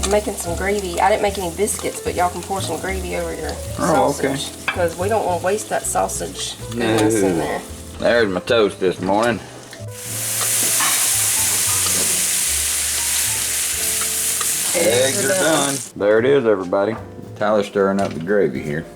I'm making some gravy. I didn't make any biscuits, but y'all can pour some gravy over your sausage. Because we don't want to waste that sausage goodness in there. There's my toast this morning. Eggs are done. There it is, everybody. Tyler's stirring up the gravy here.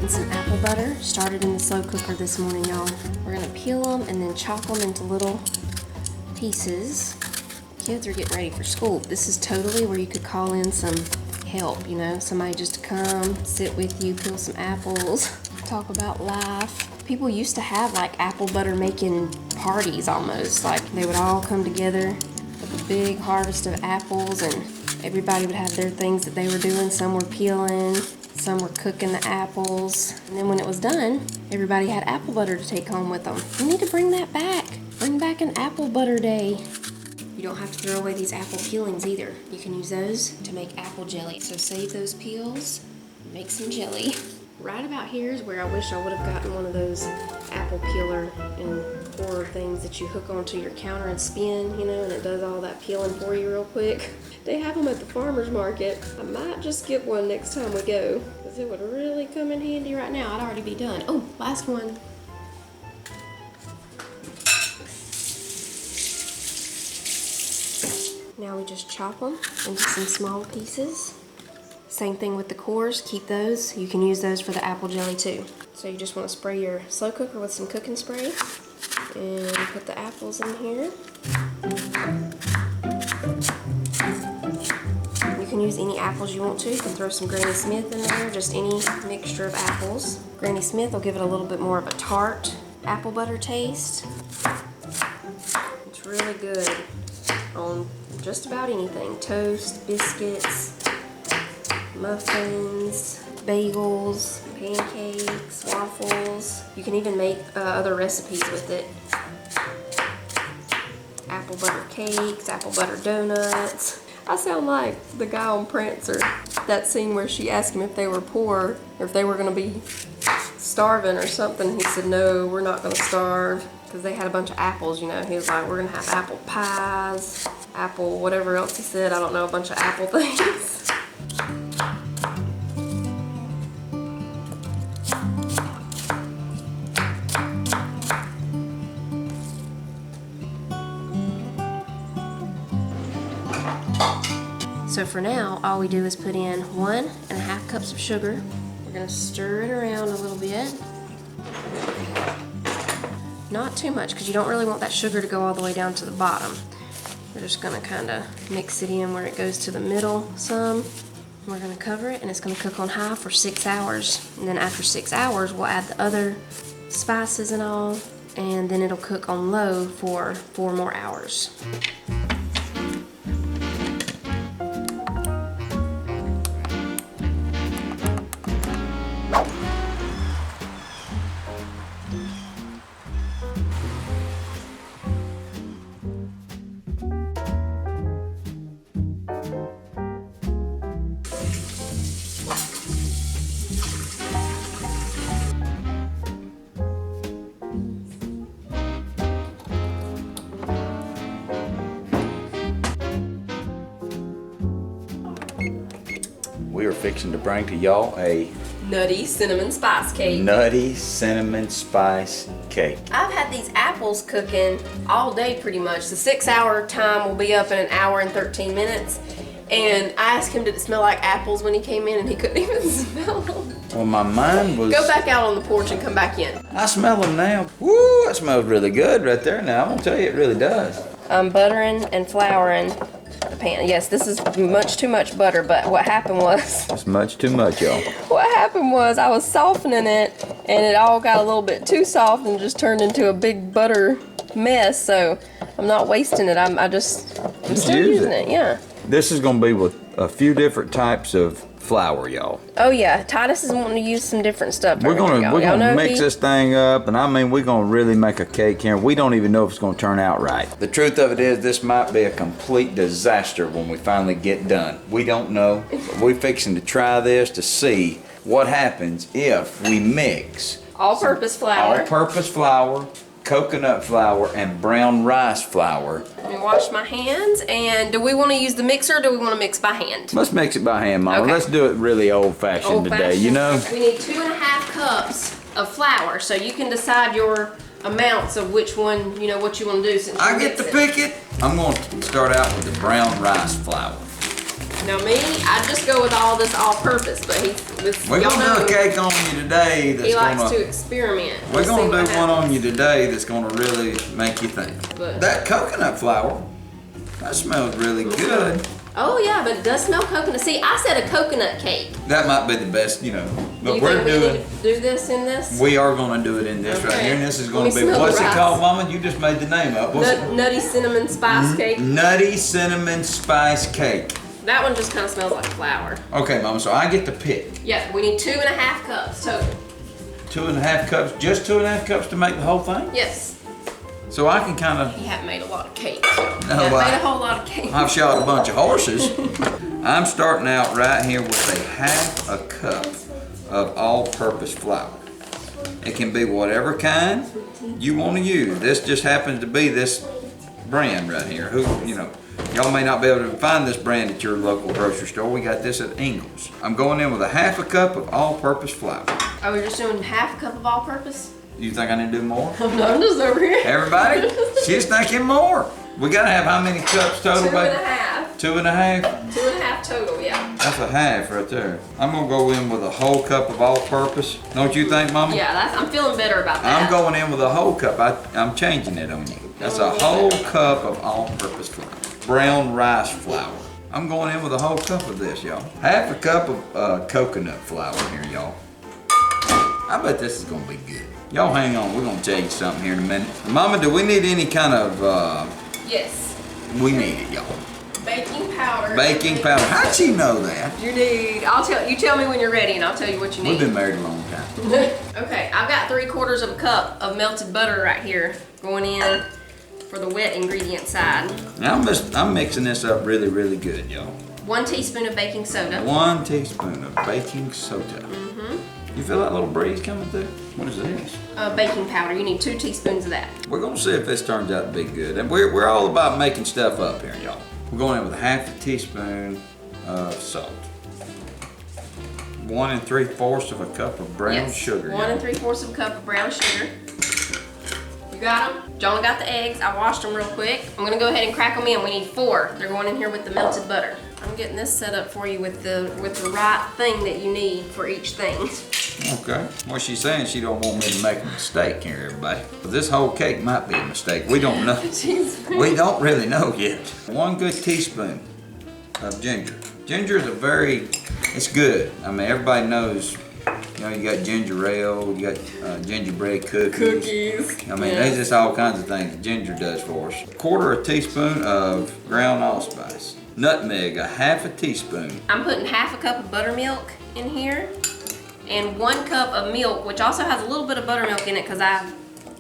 Some apple butter. Started in the slow cooker this morning, y'all. We're gonna peel them and then chop them into little pieces. Kids are getting ready for school. This is totally where you could call in some help, you know, somebody just to come, sit with you, peel some apples, talk about life. People used to have like apple butter making parties almost. Like they would all come together with a big harvest of apples and everybody would have their things that they were doing. Some were peeling, some were cooking the apples, and then when it was done, everybody had apple butter to take home with them. We need to bring that back. Bring back an apple butter day. You don't have to throw away these apple peelings either. You can use those to make apple jelly. So save those peels, make some jelly. Right about here is where I wish I would have gotten one of those apple peeler and pourer things that you hook onto your counter and spin, you know, and it does all that peeling for you real quick. They have them at the farmer's market. I might just get one next time we go, because it would really come in handy right now. I'd already be done. Oh, last one. Now we just chop them into some small pieces. Same thing with the cores, keep those. You can use those for the apple jelly too. So you just want to spray your slow cooker with some cooking spray and put the apples in here. You can use any apples you want to. You can throw some Granny Smith in there, just any mixture of apples. Granny Smith will give it a little bit more of a tart apple butter taste. It's really good on just about anything. Toast, biscuits, muffins, bagels, pancakes, waffles. You can even make other recipes with it. Apple butter cakes, apple butter donuts. I sound like the guy on Prancer. That scene where she asked him if they were poor or if they were going to be starving or something. He said, no, we're not going to starve, because they had a bunch of apples, you know. He was like, we're going to have apple pies, apple whatever else he said. I don't know, a bunch of apple things. So for now, all we do is put in 1.5 cups of sugar. We're gonna stir it around a little bit. Not too much, because you don't really want that sugar to go all the way down to the bottom. We're just gonna kind of mix it in where it goes to the middle some. We're gonna cover it, and it's gonna cook on high for 6 hours. And then after 6 hours, we'll add the other spices and all, and then it'll cook on low for 4 more hours. We are fixing to bring to y'all a Nutty cinnamon spice cake. Nutty cinnamon spice cake. I've had these apples cooking all day pretty much. The 6 hour time will be up in 1 hour and 13 minutes. And I asked him, did it smell like apples when he came in, and he couldn't even smell them. Well, my mind was... Go back out on the porch and come back in. I smell them now. Woo, that smells really good right there now. I'm gonna tell you, it really does. I'm buttering and flouring the pan. Yes, this is much too much butter, but what happened was... It's much too much, y'all. What happened was I was softening it, and it all got a little bit too soft and just turned into a big butter mess, so I'm not wasting it. I'm still using it, yeah. This is gonna be with a few different types of flour, y'all. Oh yeah, Titus is wanting to use some different stuff. We're gonna mix this thing up, and I mean we're gonna really make a cake here. We don't even know if it's gonna turn out right. The truth of it is, this might be a complete disaster when we finally get done. We don't know, but we're fixing to try this to see what happens if we mix all-purpose flour. All-purpose flour, coconut flour, and brown rice flour. Let me wash my hands, and do we want to use the mixer or do we want to mix by hand? Let's mix it by hand, Mama. Okay. Let's do it really old-fashioned today, you know? We need 2.5 cups of flour, so you can decide your amounts of which one, you know, what you want to do. Since I get to pick it. I'm going to start out with the brown rice flour. Now me, I just go with all this all-purpose, but we're gonna do a cake on you today that's he likes to experiment. We're gonna do one on you today that's gonna really make you think. But that coconut flour, that smells really good. Oh yeah, but it does smell coconut. See, I said a coconut cake. That might be the best, you know. But you think we need to do this in this? We are gonna do it in this right here, and this is gonna be, what's it called, Mama? You just made the name up. Nutty cinnamon spice cake. Nutty cinnamon spice cake. That one just kind of smells like flour. Okay, Mama, so I get to pick. Yeah, we need 2.5 cups total. 2.5 cups, just 2.5 cups to make the whole thing? Yes. So I can kind of... He hadn't made a lot of cake. No, made a whole lot of cake. I've shot a bunch of horses. I'm starting out right here with 1/2 cup of all-purpose flour. It can be whatever kind you want to use. This just happens to be this brand right here. You know, y'all may not be able to find this brand at your local grocery store. We got this at Ingles. I'm going in with 1/2 cup of all-purpose flour. Oh, we're just doing 1/2 cup of all-purpose? You think I need to do more? No, I'm just over here. Everybody? She's thinking more. We gotta have how many cups total, baby? 2.5. 2.5? 2.5 total, yeah. That's 1/2 right there. I'm gonna go in with a whole cup of all-purpose. Don't you think, Mama? Yeah, I'm feeling better about that. I'm going in with a whole cup. I'm changing it on you. That's a whole cup of all-purpose flour. Brown rice flour. I'm going in with a whole cup of this, y'all. 1/2 cup of coconut flour here, y'all. I bet this is gonna be good. Y'all hang on, we're gonna tell you something here in a minute. Mama, do we need any kind of, Yes. we need it, y'all. Baking powder. Baking powder. How'd she know that? You need, you tell me when you're ready and I'll tell you what you need. We've been married a long time. Okay, I've got 3/4 cup of melted butter right here going in for the wet ingredient side. Now I'm mixing this up really, really good, y'all. 1 teaspoon of baking soda. 1 teaspoon of baking soda. You feel that little breeze coming through? What is this? Baking powder. You need 2 teaspoons of that. We're gonna see if this turns out to be good. And we're all about making stuff up here, y'all. We're going in with 1/2 teaspoon of salt. 1 3/4 cup of brown sugar. 1 3/4 cup of brown sugar. You got them? Jonah got the eggs. I washed them real quick. I'm gonna go ahead and crack them in. We need 4. They're going in here with the melted butter. I'm getting this set up for you with the right thing that you need for each thing. Okay. Well, she's saying she don't want me to make a mistake here, everybody. But this whole cake might be a mistake. We don't know. We don't really know yet. 1 good teaspoon of ginger. Ginger is it's good. I mean, everybody knows, you know, you got ginger ale, you got gingerbread cookies. I mean, there's just all kinds of things that ginger does for us. 1/4 teaspoon of ground allspice. Nutmeg, 1/2 teaspoon. I'm putting 1/2 cup of buttermilk in here and 1 cup of milk, which also has a little bit of buttermilk in it because I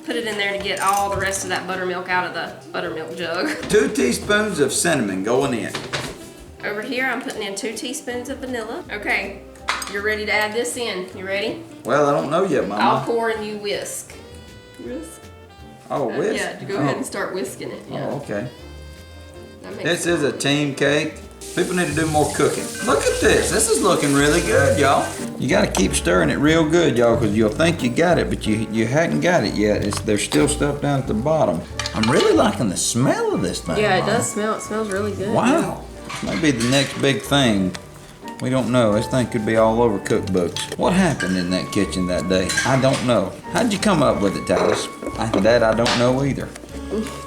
put it in there to get all the rest of that buttermilk out of the buttermilk jug. 2 teaspoons of cinnamon going in. Over here, I'm putting in 2 teaspoons of vanilla. Okay, you're ready to add this in. You ready? Well, I don't know yet, Mama. I'll pour and you whisk. Whisk? Oh, whisk? Yeah, go ahead and start whisking it. Yeah. Oh, okay. This is a team cake. People need to do more cooking. Look at this. This is looking really good, y'all. You got to keep stirring it real good, y'all, because you'll think you got it, but you hadn't got it yet. There's still stuff down at the bottom. I'm really liking the smell of this thing. Yeah, it Mama. does smell. It smells really good. Wow. This might be the next big thing. We don't know. This thing could be all over cookbooks. What happened in that kitchen that day? I don't know. How'd you come up with it, Titus? That I don't know either.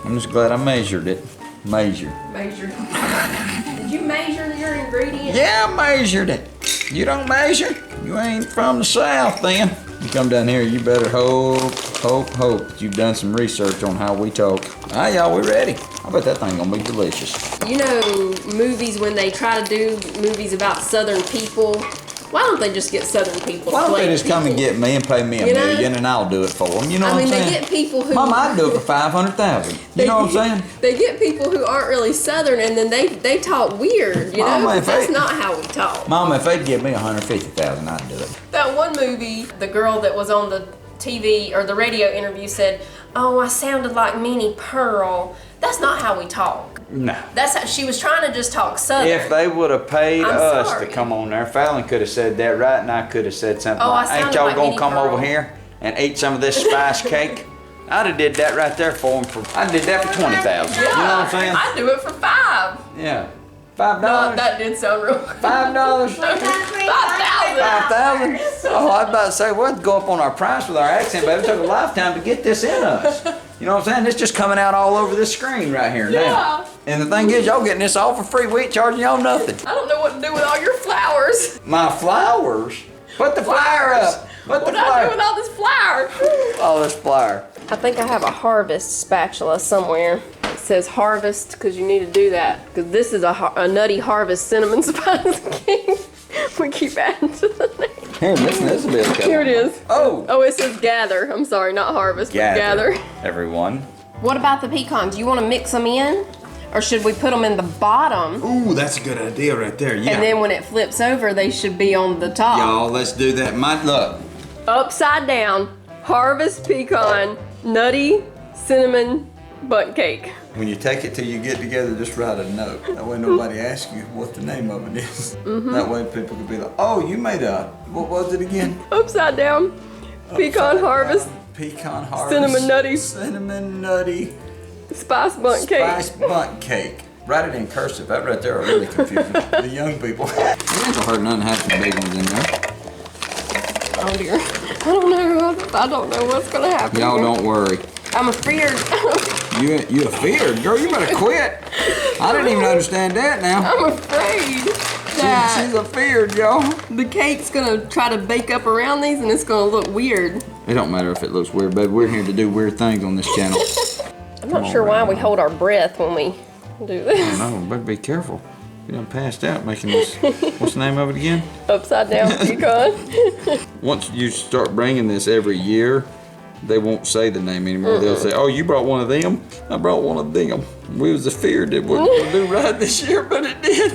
I'm just glad I measured it. Measure. Measure. Did you measure your ingredients? Yeah, I measured it. You don't measure? You ain't from the South then. You come down here, you better hope that you've done some research on how we talk. All right, y'all, we ready. I bet that thing gonna be delicious. You know, movies when they try to do movies about Southern people, why don't they just get Southern people? Why don't they just come and get me and pay me $1 million and I'll do it for them? You know what I'm saying? They get people who... Mama, I'd do it for $500,000. You know what I'm saying? They get people who aren't really Southern and then they talk weird, you know? Mama, That's not how we talk. Mama, if they'd give me $150,000, I'd do it. That one movie, the girl that was on the TV or the radio interview said, "Oh, I sounded like Minnie Pearl." That's not how we talk. No. That's how she was trying to just talk Southern. If they would have paid I'm us sorry. to come on there, Fallon could have said that right, and I could have said something Oh, I like, "Ain't sounded y'all like gonna Minnie come Pearl." over here and eat some of this spice cake?" I'd have did that right there for them. I did that for $20,000. You know what I'm saying? I'd do it for $5. Yeah. $5. No, that did sound real. $5. $5,000. Oh, I was about to say, we'll go up on our price with our accent, but it took a lifetime to get this in us. You know what I'm saying? It's just coming out all over this screen right here now. Yeah. And the thing is, y'all getting this all for free. We ain't charging y'all nothing. I don't know what to do with all your flowers. My flowers? Put the flyer up. Put the What do I do flyer. with all this flour? All this flyer. I think I have a harvest spatula somewhere. It says harvest because you need to do that. Because this is a Nutty harvest cinnamon spice cake. We keep adding to the name. Here, listen, this will be okay. Here it is. Oh. Oh, it says gather. I'm sorry, not harvest, but gather. Everyone. What about the pecans? You want to mix them in? Or should we put them in the bottom? Ooh, that's a good idea right there. Yeah. And then when it flips over, they should be on the top. Y'all, let's do that. Look. Upside down, harvest pecan, nutty cinnamon bundt cake. When you take it till you get together, just write a note. That way nobody asks you what the name of it is. That way people could be like, "Oh, you made what was it again?" Upside down, pecan harvest, Pecan harvest. Cinnamon nutty. Cinnamon nutty. spice bundt cake. Spice bundt cake. Write it in cursive. That right there are really confusing the young people. It ain't gonna hurt none to have some big ones in there. Oh dear. I don't know. I don't know what's gonna happen. Y'all here. don't worry. I'm afeared. You afeared? Girl, you better quit. I didn't even understand that now. I'm afraid that She's afeard, y'all. the cake's gonna try to bake up around these and it's gonna look weird. It don't matter if it looks weird, baby. We're here to do weird things on this channel. I'm not sure why we hold our breath when we do this. No, better be careful. You done passed out making this. What's the name of it again? Upside down pecan. Once you start bringing this every year, they won't say the name anymore. They'll say, "Oh, you brought one of them? I brought one of them." We was afeared it wouldn't do right this year, but it did.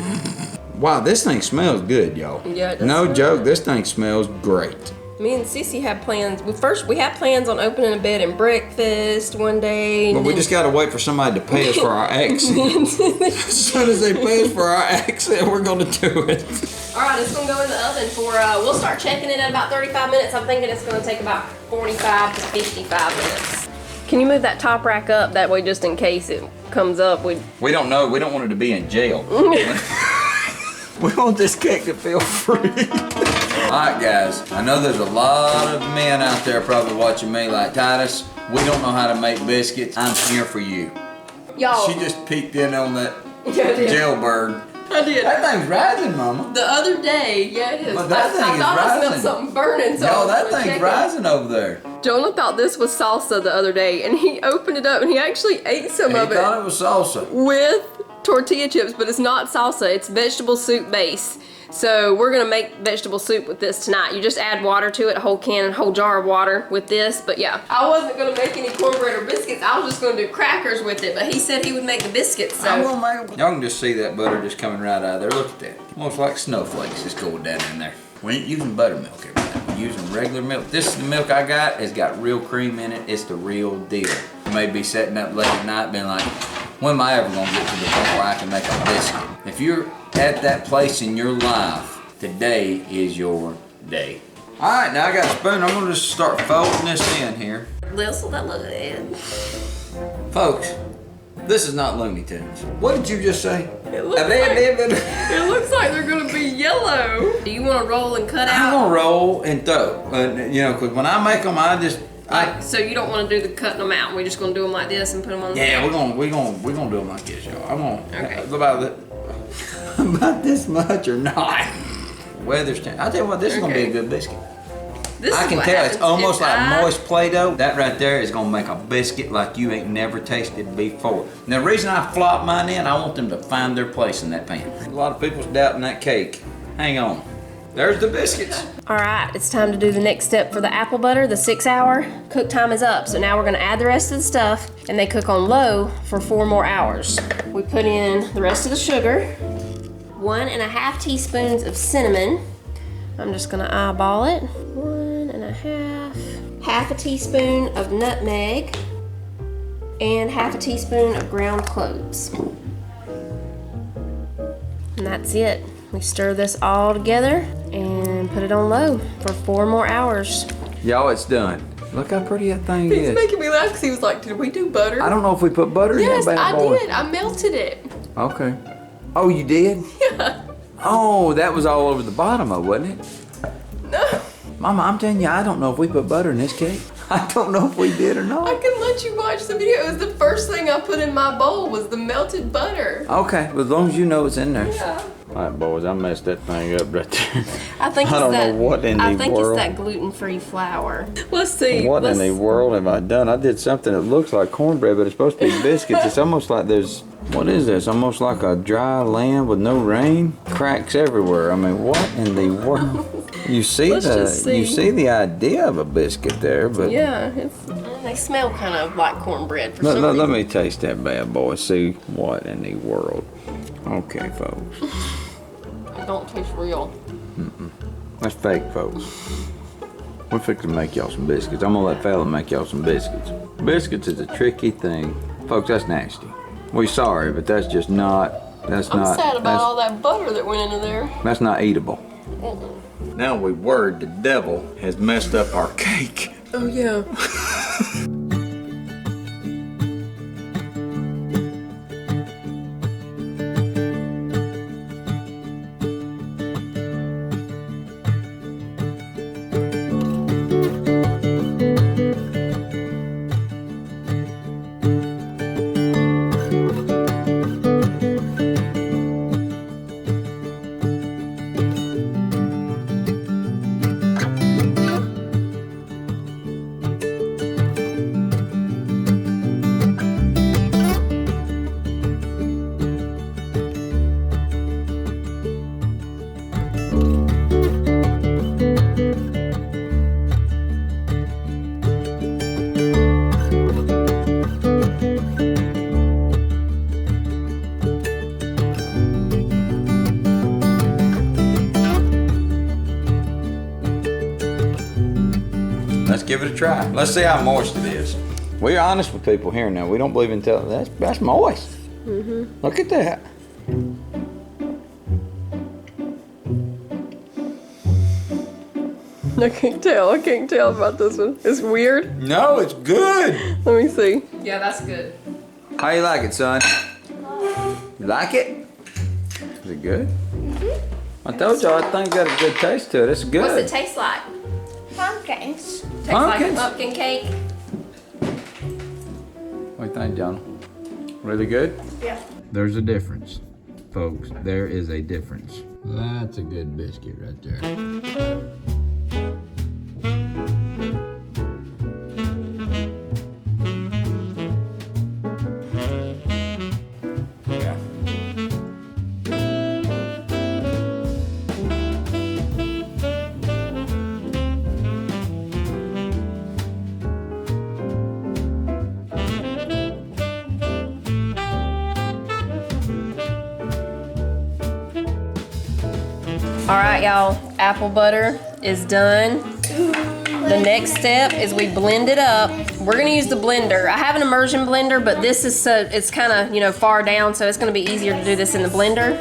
Wow, this thing smells good, y'all. Yeah, it does no smell joke, good. this thing smells great. Me and Sissy had plans. We had plans on opening a bed and breakfast one day. But we just gotta wait for somebody to pay us for our accent. As soon as they pay us for our accent, we're gonna do it. All right, it's gonna go in the oven for. We'll start checking it at about 35 minutes. I'm thinking it's gonna take about 45 to 55 minutes. Can you move that top rack up? That way, just in case it comes up, We don't know. We don't want it to be in jail. We want this cake to feel free. Alright guys, I know there's a lot of men out there probably watching me like, "Titus, we don't know how to make biscuits. I'm here for you." y'all. She just peeked in on that Yeah, I did. jailbird. I did. That thing's rising, Mama. The other day, yeah, it is. But that thing I is thought I smelled rising. something burning. So I Yo, was that gonna thing's check it. rising over there. Jonah thought this was salsa the other day, and he opened it up and he actually ate some He of thought it it was salsa. with tortilla chips, but it's not salsa. It's vegetable soup base. So we're gonna make vegetable soup with this tonight. You just add water to it, a whole can and whole jar of water with this. But yeah, I wasn't gonna make any cornbread or biscuits. I was just gonna do crackers with it. But he said he would make the biscuits. So I'm gonna make them. Y'all can just see that butter just coming right out of there. Look at that. Almost like snowflakes just going down in there. We ain't using buttermilk, everybody. We're using regular milk. This is the milk I got. It's got real cream in it. It's the real deal. You may be sitting up late at night being like, when am I ever gonna get to the point where I can make a biscuit? If you're at that place in your life, today is your day. All right, now I got a spoon. I'm gonna just start folding this in here. Listen, that look good. Folks, this is not Looney Tunes. What did you just say? It looks like they're gonna be yellow. Do you want to roll and cut I'm out? gonna roll and throw. You know, cause when I make them, I So you don't want to do the cutting them out. We're just gonna do them like this and put them on. Yeah, we're gonna do them like this, y'all. I'm gonna Okay. about this much or not. Weather's changing. I tell you what, this is gonna be a good biscuit. I can tell it's almost like moist Play-Doh. That right there is gonna make a biscuit like you ain't never tasted before. Now the reason I flop mine in, I want them to find their place in that pan. A lot of people's doubting that cake. Hang on. There's the biscuits. All right, it's time to do the next step for the apple butter. The 6-hour cook time is up. So now we're gonna add the rest of the stuff and they cook on low for 4 more hours. We put in the rest of the sugar, 1½ teaspoons of cinnamon. I'm just gonna eyeball it. 1½ half a teaspoon of nutmeg, and half a teaspoon of ground cloves. And that's it. We stir this all together and put it on low for 4 more hours. Y'all, it's done. Look how pretty that thing is. He's making me laugh because he was like, did we do butter? I don't know if we put butter in that bad boy. Yes, I did. I melted it. Okay. Oh, you did? Yeah. Oh, that was all over the bottom of it, wasn't it? No. Mama, I'm telling you, I don't know if we put butter in this cake. I don't know if we did or I not. can let you watch the video. It was the first thing I put in my bowl was the melted butter. Okay, well, as long as you know it's in there. Yeah. All right, boys, I messed that thing up right there. I think I don't know what in the I think world. it's that gluten-free flour. Let's see. What in the world have I done? I did something that looks like cornbread, but it's supposed to be biscuits. It's almost like there's, what is this? Almost like a dry land with no rain. Cracks everywhere. I mean, what in the world? You see you see the idea of a biscuit there, but Yeah, They smell kind of like cornbread for some let reason. me taste that bad boy. See what in the world. Okay, folks. it don't taste real. That's fake, folks. We're fixing to make y'all some biscuits. I'm gonna let fella make y'all some biscuits. Biscuits is a tricky thing. Folks, that's nasty. We're sorry, but that's just not, I'm sad about all that butter that went into there. that's not eatable. Now we worried the devil has messed up our cake. Oh, yeah. Let's give it a try. Let's see how moist it is. We're honest with people here now. We don't believe in telling. That's moist. Look at that. I can't tell about this one. It's weird. No, it's good. Let me see. Yeah, that's good. How you like it, son? You like it? Is it good? I told y'all I think it got a good taste to it. It's good. What's it taste like? Pumpkins. Tastes like a Pumpkins? pumpkin cake. What do you think, John? Really good? Yeah. There's a difference, folks. There is a difference. That's a good biscuit right there. Yeah. All right, y'all, apple butter is done. The next step is we blend it up. We're gonna use the blender. I have an immersion blender, but this is it's kind of, you know, far down, so it's gonna be easier to do this in the blender.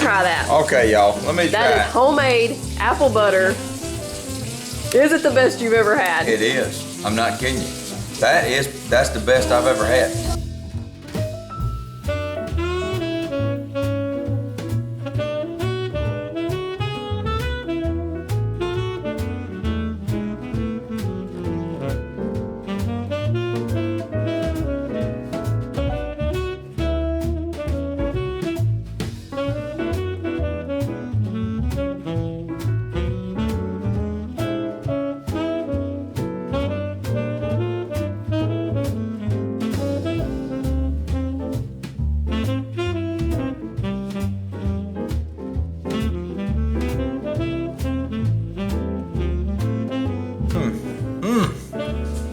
Try that. Okay, y'all. Let me That is try. homemade apple butter Is it the best you've ever had? It is. I'm not kidding you. That's the best I've ever had.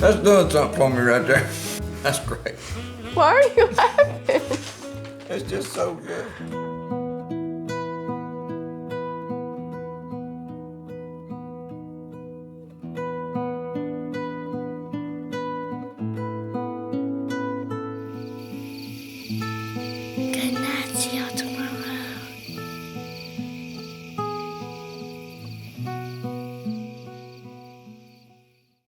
That's doing something for me right there. That's great. Why are you laughing? It's just so good.